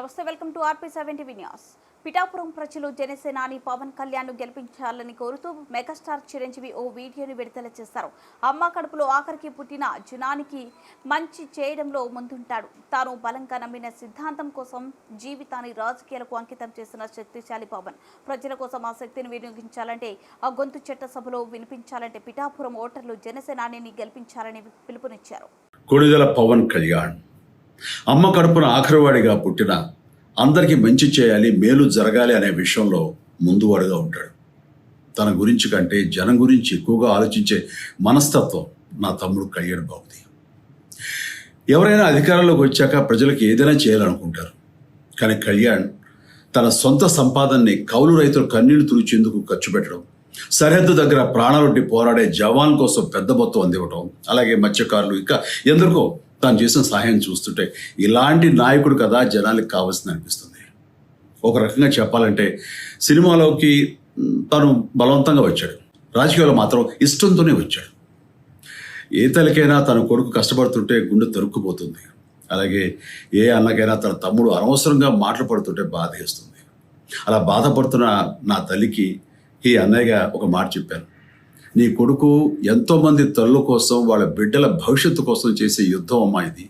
నమస్తే, welcome to RP7 TV news. Pithapuram ప్రజలు జనసేనాని పవన్ కళ్యాణ్ ను గెలిపించాలని కోరుతూ మెగాస్టార్ చిరంజీవి ఓ వీడియోని విడుదల చేశారు. అమ్మ కడుపులో ఆఖరికి పుట్టిన జనానికి మంచి చేయడంలో ముందుంటాడు. తాను బలంగా నమ్మిన సిద్ధాంతం కోసం జీవితాన్ని రాజకీయాలకు అంకితం చేసిన శక్తిశాలి పవన్. ప్రజల కోసం ఆ శక్తిని వినియోగించాలంటే, ఆ గొంతు చట్టసభలో వినిపించాలంటే పిఠాపురం ఓటర్లు జనసేనానిని గెలిపించాలని పిలుపునిచ్చారు. కొణిదెల పవన్ కళ్యాణ్ అమ్మ కడుపున ఆఖరివాడిగా పుట్టిన అందరికీ మంచి చేయాలి, మేలు జరగాలి అనే విషయంలో ముందువాడుగా ఉంటాడు. తన గురించి కంటే జనం గురించి ఎక్కువగా ఆలోచించే మనస్తత్వం నా తమ్ముడు కళ్యాణ్ బాబుది. ఎవరైనా అధికారంలోకి వచ్చాక ప్రజలకు ఏదైనా చేయాలనుకుంటారు. కానీ కళ్యాణ్ తన సొంత సంపాదనని కౌలు రైతులు కన్నీళ్లు తుడిచేందుకు ఖర్చు పెట్టడం, సరిహద్దు దగ్గర ప్రాణాలొడ్డి పోరాడే జవాన్ కోసం పెద్ద మొత్తం అందివ్వటం, అలాగే మత్స్యకారులు ఇంకా ఎందరికో తాను చేసిన సహాయం చూస్తుంటే ఇలాంటి నాయకుడు కదా జనాలకు కావాల్సింది అనిపిస్తుంది. ఒక రకంగా చెప్పాలంటే సినిమాలోకి తను బలవంతంగా వచ్చాడు, రాజకీయాల్లో మాత్రం ఇష్టంతోనే వచ్చాడు. ఏ తల్లికైనా తన కొడుకు కష్టపడుతుంటే గుండె తరుక్కుపోతుంది. అలాగే ఏ అన్నకైనా తన తమ్ముడు అనవసరంగా మాటలు పడుతుంటే బాధేస్తుంది. అలా బాధపడుతున్న నా తల్లికి ఈ అన్నయ్యగా ఒక మాట చెప్పాను. నీ కొడుకు ఎంతోమంది తల్లుల కోసం, వాళ్ళ బిడ్డల భవిష్యత్తు కోసం చేసే యుద్ధం అమ్మా ఇది.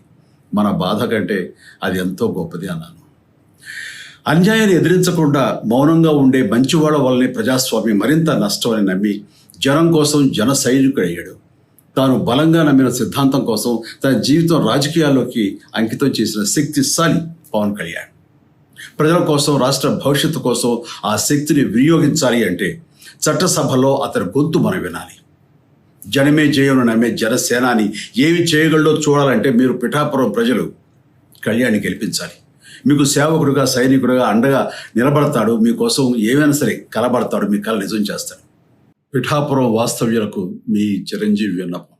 మన బాధ కంటే అది ఎంతో గొప్పది అన్నాను. అన్యాయాన్ని ఎదిరించకుండా మౌనంగా ఉండే మంచివాళ్ళ వల్లనే ప్రజాస్వామ్యం మరింత నష్టం అని నమ్మి జనం కోసం జన సైనికుడయ్యాడు. తాను బలంగా నమ్మిన సిద్ధాంతం కోసం తన జీవితం రాజకీయాల్లోకి అంకితం చేసిన శక్తిశాలి పవన్ కళ్యాణ్. ప్రజల కోసం, రాష్ట్ర భవిష్యత్తు కోసం ఆ శక్తిని వినియోగించాలి అంటే చట్టసభలో అతని గొంతు మనం వినాలి. జనమే జయమును నమ్మే జనసేనాని ఏమి చేయగలడో చూడాలంటే మీరు పిఠాపురం ప్రజలు కళ్యాణ్ని గెలిపించాలి. మీకు సేవకుడుగా, సైనికుడుగా అండగా నిలబడతాడు. మీకోసం ఏమైనా సరే కలబడతాడు, మీ కళ నిజం చేస్తాడు. పిఠాపురం వాస్తవ్యులకు మీ చిరంజీవి విన్నపం.